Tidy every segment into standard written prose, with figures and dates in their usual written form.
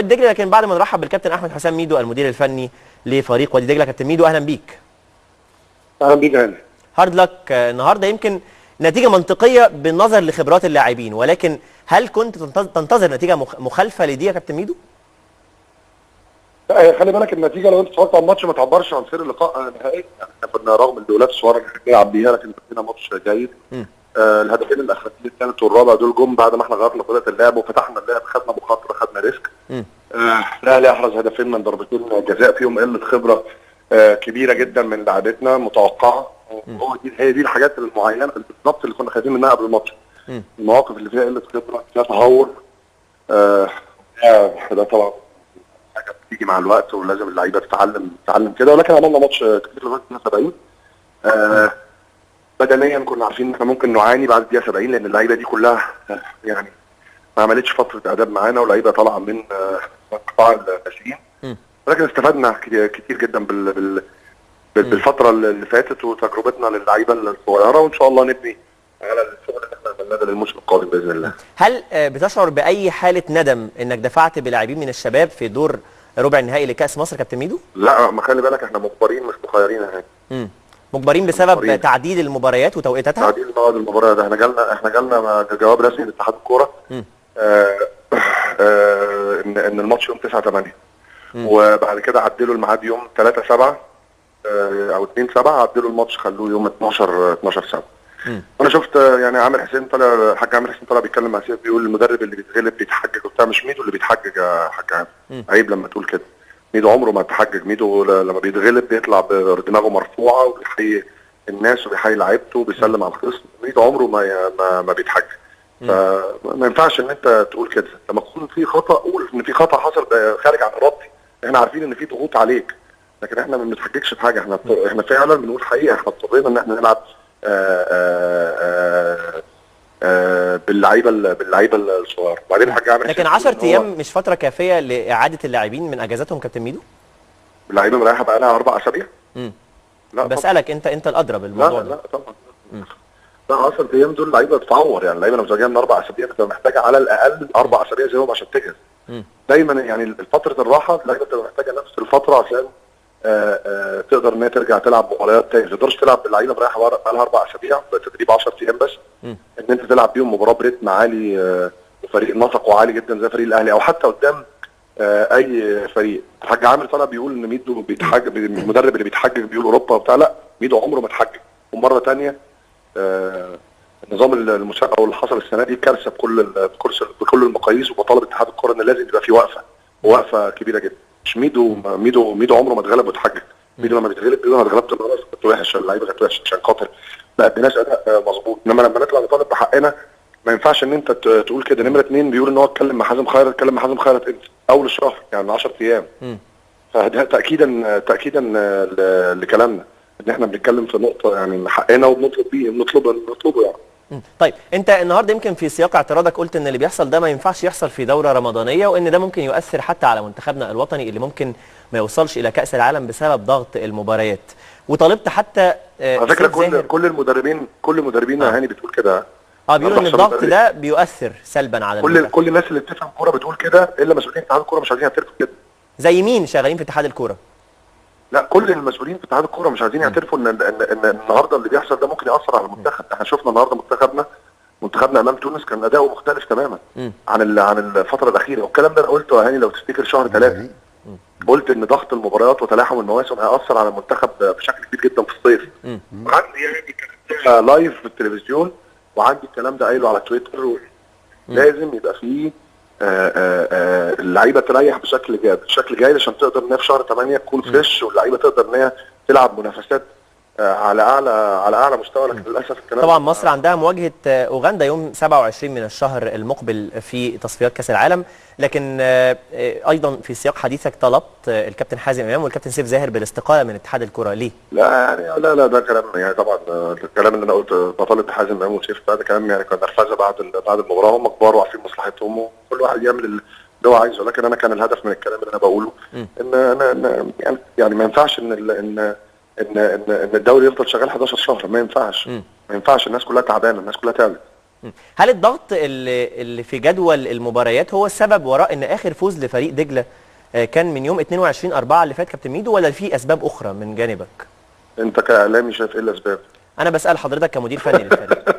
دجله، لكن بعد ما نرحب بالكابتن احمد حسام ميدو المدير الفني لفريق وادي دجله. كابتن ميدو اهلا بيك. اهلا بيك. هاني هارد لك النهارده، يمكن نتيجه منطقيه بالنظر لخبرات اللاعبين، ولكن هل كنت تنتظر نتيجه مخالفه لدي يا كابتن ميدو؟ لا، خلي بالك النتيجه لو انت اتفرجت على الماتش ما تعبرش عن سير اللقاء نهائي. يعني احنا كنا رغم الدولات الصغيره اللي بنلعب بيها لكن كنا ماتش جيد. الهدفين الاخرانيين الثالث والرابع دول جم بعد ما احنا غيرنا طريقه اللعب وفتحنا اللعب، خدنا مخاطره، خدنا ريسك. الاهلي احرز هدفين من ضربتين جزاء فيهم قله خبره كبيره جدا من لعبتنا متوقعه. هي دي الحاجات المعينه بالظبط اللي كنا خايفين منها قبل الماتش. المواقف اللي فيها قله خبره، فيها تهور، ده طبعا حاجه بتيجي مع الوقت ولازم اللعيبه تتعلم كده. ولكن عملنا ماتش كتير لغايه 70. بدنيا كنا عارفين ان احنا ممكن نعاني بعد الدقيقه 70 لان اللعيبه دي كلها يعني ما عملتش فتره اعداد معانا، ولاعيبه طالعه من قطاع الناشئين. ولكن استفدنا كتير جدا بالفتره اللي فاتت وتجربتنا للعيبه الصغيره، وان شاء الله نبني على الشغل اللي احنا عملناه ده للموسم القادم باذن الله. هل بتشعر باي حاله ندم انك دفعت بلاعبين من الشباب في دور ربع النهائي لكاس مصر كابتن ميدو؟ لا، ما خلي بالك احنا مجبرين مش مخيرين اهي. مجبرين بسبب تعديل المباريات وتوقيتاتها؟ تعديل موعد المباريات ده احنا جالنا جواب رسمي من اتحاد الكوره ان الماتش يوم 9/8 وبعد كده عدلوا الميعاد يوم 3/7 او 2/7، عدلوا الماتش خلوه يوم 12/7. انا شفت يعني عامر حسين طلع، الحاج عامر حسين طلع بيتكلم مع سيف بيقول المدرب اللي بيتغلب بيتحجج وبتاع. مش ميدو اللي بيتحجج يا حاج عامر، عيب لما تقول كده. ميدو عمره ما اتحجج. ميدو لما بيتغلب بيطلع بدماغه مرفوعه وبيحيي الناس وبيحيي لعيبته وبيسلم على الخصم. ميدو عمره ما بيتحجج. فما ينفعش ان انت تقول كده. لما تكون في خطا قول ان في خطا حصل خارج عن ارادتي. احنا عارفين ان في ضغوط عليك، لكن احنا ما بنتحججش في حاجه. احنا فعلا بنقول حقيقه. احنا اضطرينا ان احنا نلعب باللعيبه الصغار. وبعدين الحاج عامر، لكن 10 ايام مش فتره كافيه لاعاده اللاعبين من اجازاتهم كابتن ميدو؟ اللعيبه مريحه بقى لها 4 اسابيع. لا بسالك انت الادرى بالموضوع ده. لا طبعا. لا 10 ايام دول اللعيبه بتتعور. يعني اللعيبه لما جايه من 4 اسابيع بتبقى محتاجه على الاقل 4 اسابيع زيهم عشان تجهز. دايما يعني فتره الراحه اللعيبه بتبقى محتاجه نفس الفتره عشان تقدر ان هي ترجع تلعب مباريات تاني. ما تقدرش تلعب باللعيبه مريحه بقى لها 4 اسابيع تدريب 10 ايام بس ان انت تلعب بيهم مباراه بريتم عالي وفريق نسقه عالي جدا زي فريق الاهلي او حتى قدام اي فريق. الحاج عامر طلع بيقول ان ميدو بيتحجج، المدرب اللي بيتحجج بيقول اوروبا وبتاع. لا، ميدو عمره ما اتحجج. ومره ثانيه نظام المسابقه واللي حصل السنه دي كارثه بكل المقاييس. وبطالب اتحاد الكره ان لازم يبقى في وقفه كبيره جدا. مش ميدو عمره ما اتغلب واتحجج. ميدو لما بيتغلب بيقول انا اتغلبت النهارده كنت وحش، اللعيبه كانت وحشه عشان خاطر ما اديناش اداء مظبوط. انما لما نطلع نطالب بحقنا ما ينفعش ان انت تقول كده. نمره 2 بيقول ان هو اتكلم مع حازم خيرت. اتكلم مع حازم خيرت امتى؟ اول الشهر، يعني 10 ايام. فده تاكيدا لكلامنا ان احنا بنتكلم في نقطه يعني حقنا وبنطلبه يعني. طيب انت النهارده يمكن في سياق اعتراضك قلت ان اللي بيحصل ده ما ينفعش يحصل في دوره رمضانيه، وان ده ممكن يؤثر حتى على منتخبنا الوطني اللي ممكن ما يوصلش الى كاس العالم بسبب ضغط المباريات. وطالبت حتى على فكره كل المدربين يا هاني بتقول كده. بيقولوا ان الضغط ده بيؤثر سلبا على كل الناس اللي بتفهم كوره بتقول كده، الا مسؤولين اتحاد الكوره مش عايزين يعترفوا كده. زي مين شغالين في اتحاد الكوره؟ لا، كل المسؤولين في اتحاد الكوره مش عايزين يعترفوا ان النهارده اللي بيحصل ده ممكن ياثر على المنتخب. احنا شفنا النهارده منتخبنا امام تونس كان اداؤه مختلف تماما عن الفتره الاخيره. والكلام ده انا قلته يا هاني لو تفتكر شهر 3. قلت ان ضغط المباريات وتلاحم المواسم هيأثر على المنتخب بشكل كبير جدا في الصيف. وعندي يعني لايف في التلفزيون، وعندي الكلام ده قايله على تويتر. لازم يبقى فيه اللعيبه تريح بشكل جيد عشان تقدر ان في شهر 8 تكون فريش، واللعيبه تقدر ان هي تلعب منافسات على اعلى مستوى. لكن للاسف الكلام طبعا مصر عندها مواجهه اوغندا يوم 27 من الشهر المقبل في تصفيات كاس العالم. لكن ايضا في سياق حديثك طلبت الكابتن حازم امام والكابتن سيف زاهر بالاستقاله من اتحاد الكره. ليه؟ لا يعني لا ده كلام يعني طبعا الكلام اللي انا قلت بطالب حازم امام وسيف ده كلام يعني كان نرفزه بعد المباراه. هم كبار وعارفين مصلحتهم وكل واحد يعمل اللي هو عايزه. لكن انا كان الهدف من الكلام اللي انا بقوله ان انا يعني ما ينفعش ان الدوري يفضل شغال 11 شهر. ما ينفعش الناس كلها تعبانه، الناس كلها تعبت. هل الضغط اللي في جدول المباريات هو السبب وراء ان اخر فوز لفريق دجله كان من يوم 22/4 اللي فات كابتن ميدو، ولا في اسباب اخرى من جانبك؟ انت كاعلامي شايف ايه الاسباب؟ انا بسال حضرتك كمدير فني للفريق.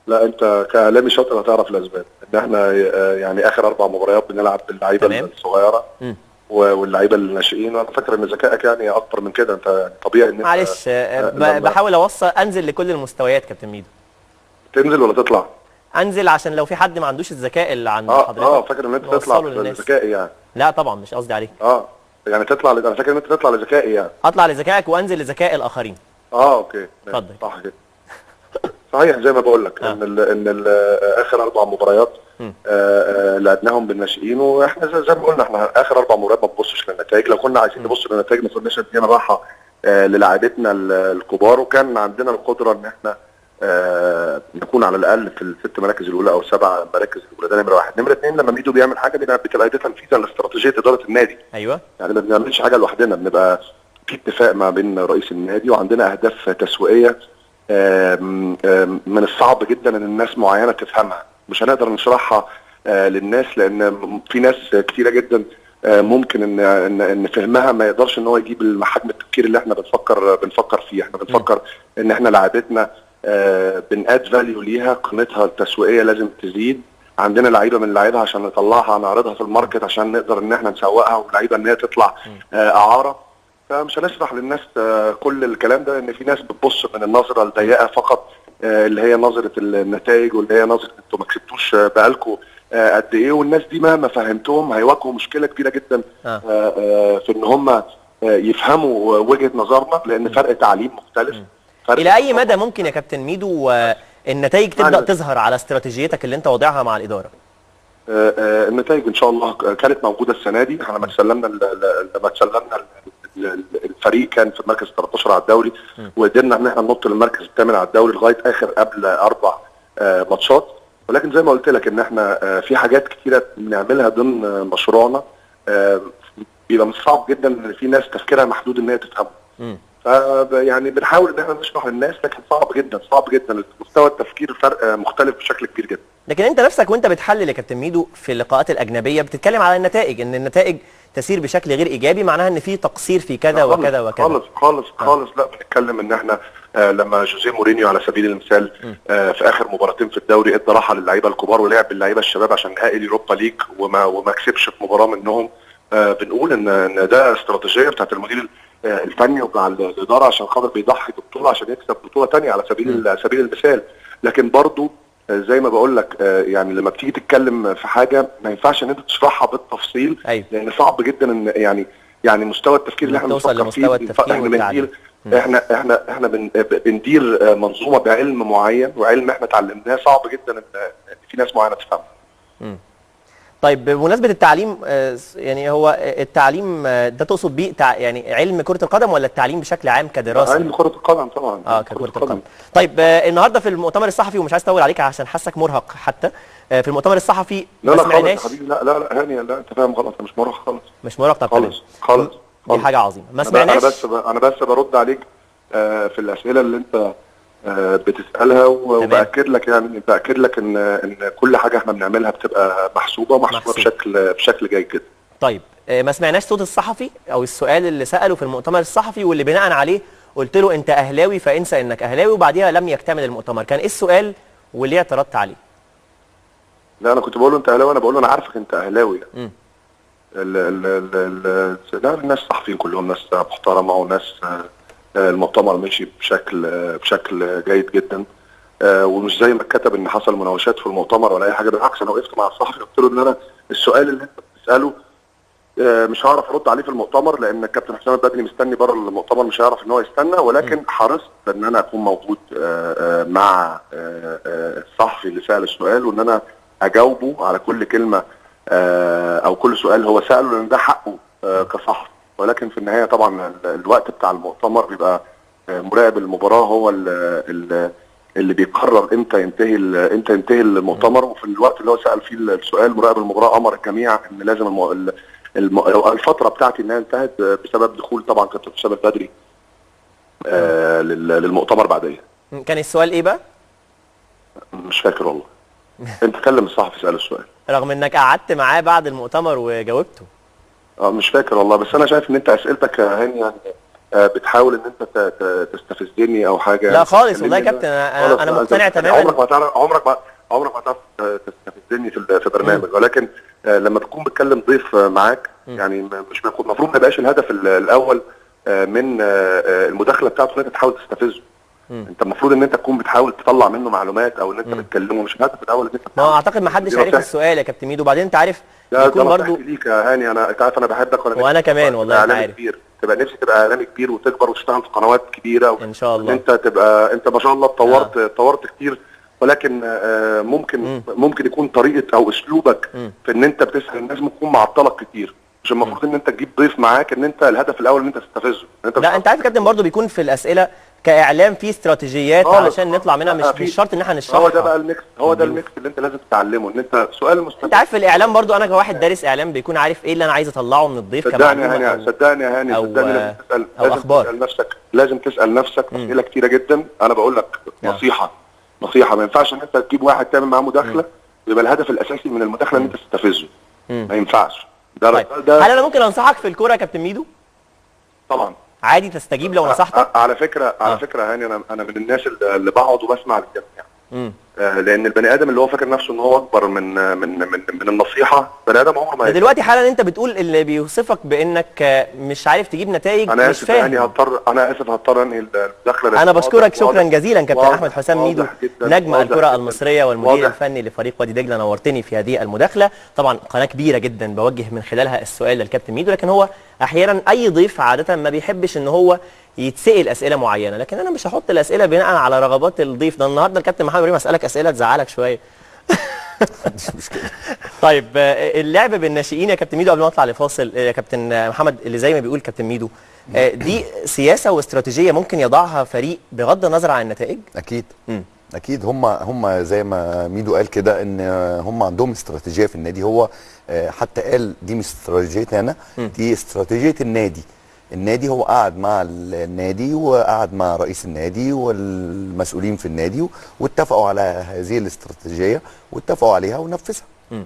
لا انت كاعلامي شاطر هتعرف الاسباب. ان احنا يعني اخر 4 مباريات بنلعب باللعيبه الصغيره واللعيبه الناشئين، وانا فاكر ان ذكائك يعني اكتر من كده. انت طبيعي ان معلش بحاول انزل لكل المستويات كابتن ميدو. تنزل ولا تطلع؟ انزل عشان لو في حد ما عندوش الذكاء اللي عند حضرتك. فاكر ان انت تطلع لذكائي يعني؟ لا طبعا مش قصدي عليك. يعني تطلع انا فاكر ان انت تطلع لذكائي يعني. اطلع لذكائك وانزل لذكاء الاخرين. اوكي اتفضل. صح كده. صحيح زي ما بقول لك ان اخر 4 مباريات لعبناهم بالناشئين، واحنا زي ما قلنا احنا اخر 4 مباريات ما بنبصش للنتائج. لو كنا عايزين نبص للنتائج ما كناش ادينا راحه للاعيبتنا الكبار، وكان عندنا القدره ان احنا نكون على الاقل في ال6 مراكز الاولى او 7 مراكز الاولى. ده نمره 1. نمره 2 لما ميدو بيعمل حاجه بتبقى دي تنفيذا لاستراتيجيه اداره النادي. ايوه يعني ما بنعملش حاجه لوحدنا، بنبقى في اتفاق ما بين رئيس النادي وعندنا اهداف تسويقيه من الصعب جدا ان الناس معينه تفهمها. مش هنقدر نشرحها للناس لان في ناس كتيره جدا ممكن ان فهمها ما يقدرش ان هو يجيب حجم التفكير اللي احنا بنفكر فيه. احنا بنفكر ان احنا لعيبتنا بناد فاليو ليها، قيمتها التسويقيه لازم تزيد. عندنا لعيبه من اللعيبه عشان نطلعها نعرضها في الماركت عشان نقدر ان احنا نسوقها، ولعيبه ان هي تطلع اعاره. فمش هنشرح للناس كل الكلام ده، ان في ناس بتبص من النظره الضيقه فقط، اللي هي نظره النتائج، واللي هي نظره انتوا ما كسبتوش بقالكم قد ايه. والناس دي مهما فهمتهم هيواجهوا مشكله كبيره جدا في ان هم يفهموا وجهه نظرنا، لان فرق تعليم مختلف. الى اي مدى ممكن يا كابتن ميدو النتائج تبدا تظهر على استراتيجيتك اللي انت واضعها مع الاداره؟ النتائج ان شاء الله كانت موجوده السنه دي. احنا لما تسلمنا الفريق كان في المركز 13 على الدوري، وقدرنا ان احنا ننط للمركز الثامن على الدوري لغايه اخر قبل 4 ماتشات. ولكن زي ما قلت لك ان احنا في حاجات كتيره بنعملها ضمن مشروعنا بيبقى من الصعب جدا ان في ناس تفكيرها محدود ان هي تفهمه. يعني بنحاول ان احنا نشرح للناس، لكن صعب جدا مستوى التفكير فرق مختلف بشكل كبير جدا. لكن انت نفسك وانت بتحلل يا كابتن ميدو في اللقاءات الاجنبيه بتتكلم على النتائج، ان النتائج تسير بشكل غير ايجابي، معناها ان في تقصير في كذا وكذا وكذا. خالص لا. بنتكلم ان احنا لما جوزيه مورينيو على سبيل المثال في اخر مباراتين في الدوري ادى راحه للعيبه الكبار ولعب باللعيبه الشباب عشان نهائي اليوروبا ليج وما كسبش في مباراه منهم. بنقول ان ده استراتيجيه بتاعت المدير الفني وبتاع الاداره عشان خاطر بيضحي ببطوله عشان يكسب بطوله ثانيه على سبيل المثال. لكن برضو زي ما بقول لك يعني لما بتيجي تتكلم في حاجه ما ينفعش ان انت تشرحها بالتفصيل. أيوة. لان صعب جدا ان يعني مستوى التفكير اللي احنا بنفكر فيه احنا بندير منظومه بعلم معين وعلم احنا اتعلمناه. صعب جدا ان في ناس معينه تفهمه. طيب بمناسبه التعليم، يعني هو التعليم ده تقصد بيه يعني علم كره القدم ولا التعليم بشكل عام كدراسه؟ علم كره القدم طبعا. ككره القدم. طيب النهارده في المؤتمر الصحفي، ومش عايز اطول عليك عشان حاسك مرهق حتى في المؤتمر الصحفي ما سمعناش. لا هاني، لا انت فاهم غلط. انا مش مرهق خالص. مش مرهق؟ طب خالص دي حاجه عظيمه. ما سمعناش. انا بس برد عليك في الاسئله اللي انت بتسالها، وباكد لك ان كل حاجه احنا بنعملها بتبقى محسوبه بشكل جيد جدا. طيب ما سمعناش صوت الصحفي او السؤال اللي ساله في المؤتمر الصحفي واللي بناء عليه قلت له انت اهلاوي فانسى انك اهلاوي، وبعديها لم يكتمل المؤتمر. كان ايه السؤال واللي اعترضت عليه؟ لا انا كنت بقول له انت اهلاوي، انا بقول له انا عارفك انت اهلاوي. لا الناس الصحفيين كلهم ناس محترمه وناس المؤتمر ماشي بشكل جيد جدا، ومش زي ما اتكتب ان حصل مناوشات في المؤتمر ولا اي حاجه. بالعكس انا وقفت مع الصحفي قلت له ان انا السؤال اللي انت بتساله مش هعرف ارد عليه في المؤتمر لان الكابتن حسام البدري مستني بره المؤتمر، مش هيعرف ان هو يستنى. ولكن حرصت ان انا اكون موجود مع الصحفي اللي سال السؤال، وان انا اجاوبه على كل كلمه او كل سؤال هو ساله، لان ده حقه كصحفي. ولكن في النهايه طبعا الوقت بتاع المؤتمر بيبقى مراقب المباراه هو اللي بيقرر امتى ينتهي المؤتمر. وفي الوقت اللي هو سال فيه السؤال مراقب المباراه امر الجميع ان لازم الفتره بتاعتي انها انتهت بسبب دخول طبعا كابتن حسام البدري للمؤتمر بعديه. كان السؤال ايه بقى؟ مش فاكر والله. انت كلم الصحفي اساله السؤال. رغم انك قعدت معاه بعد المؤتمر وجاوبته. مش فاكر والله، بس انا شايف ان انت اسئلتك يا هاني يعني بتحاول ان انت تستفزني او حاجه. لا خالص والله يا كابتن، انا مقتنع تماما. عمرك ما تعرف تستفزني في برنامج، ولكن لما تكون بتكلم ضيف معاك يعني مش المفروض ما يبقاش الهدف الاول من المداخله بتاعته ان انت تحاول تستفزه. انت المفروض ان انت تكون بتحاول تطلع منه معلومات او ان انت بتكلمه، مش الهدف الاول ان انت ما اعتقد ما حدش عارف السؤال يا كابتن ميدو. وبعدين انت عارف يكون برضه ليك يا هاني، انت عارف انا بحبك وانا كمان والله انت عارف كبير. تبقى نفسي تبقى اعلامي كبير وتكبر وتشتغل في قنوات كبيره ان شاء الله. انت تبقى انت ما شاء الله اتطورت كتير، ولكن ممكن يكون طريقه او اسلوبك في ان انت بتسال الناس ممكن يكون معطلك كتير. مش المفروض ان انت تجيب ضيف معاك ان انت الهدف الاول ان انت تستفزه. لا انت عارف يا كابتن برضه بيكون في الاسئله كاعلام في استراتيجيات علشان نطلع منها، مش شرط ان احنا نشرحها. هو ده بقى الميكس، هو ده الميكس اللي انت لازم تتعلمه، ان انت سؤال مستفز. انت عارف في الاعلام برضو انا كواحد دارس اعلام بيكون عارف ايه اللي انا عايز اطلعه من الضيف كمعلومه. صدقني يا هاني أو اخبار. لازم تسال نفسك اسئله كتيره جدا. انا بقول لك نصيحه ما ينفعش ان انت تجيب واحد تعمل معاه مداخله يبقى الهدف الاساسي من المداخله ان انت تستفزه. ما ينفعش. طيب. هل انا ممكن انصحك في الكوره يا كابتن ميدو؟ طبعا عادي تستجيب لو نصحتك. على فكره هاني انا من الناس اللي بقعد وبسمع الجميع. لان البني ادم اللي هو فاكر نفسه ان هو اكبر من النصيحه، بني ادم عمره ما دلوقتي حالا انت بتقول اللي بيوصفك بانك مش عارف تجيب نتائج، مش فاهم. انا اسف هضطر انهي المداخله. انا بشكرك شكرا جزيلا كابتن احمد حسام ميدو، نجم الكره المصريه والمدير الفني لفريق وادي دجله. نورتني في هذه المداخله. طبعا قناه كبيره جدا بوجه من خلالها السؤال للكابتن ميدو، لكن هو احيانا اي ضيف عاده ما بيحبش ان هو يتسال اسئله معينه، لكن انا مش هحط الاسئله بناء على رغبات الضيف. ده النهارده الكابتن محمد ابراهيم اسالك اسئله تزعلك شويه. مش مشكله. طيب اللعب بالناشئين يا كابتن ميدو قبل ما اطلع لفاصل يا كابتن محمد، اللي زي ما بيقول كابتن ميدو دي سياسه واستراتيجيه ممكن يضعها فريق بغض النظر عن النتائج؟ اكيد. اكيد هم زي ما ميدو قال كده ان هم عندهم استراتيجيه في النادي. هو حتى قال دي مش استراتيجيتي انا، دي استراتيجيه النادي. النادي هو قعد مع النادي وقعد مع رئيس النادي والمسؤولين في النادي واتفقوا على هذه الاستراتيجيه واتفقوا عليها ونفذها.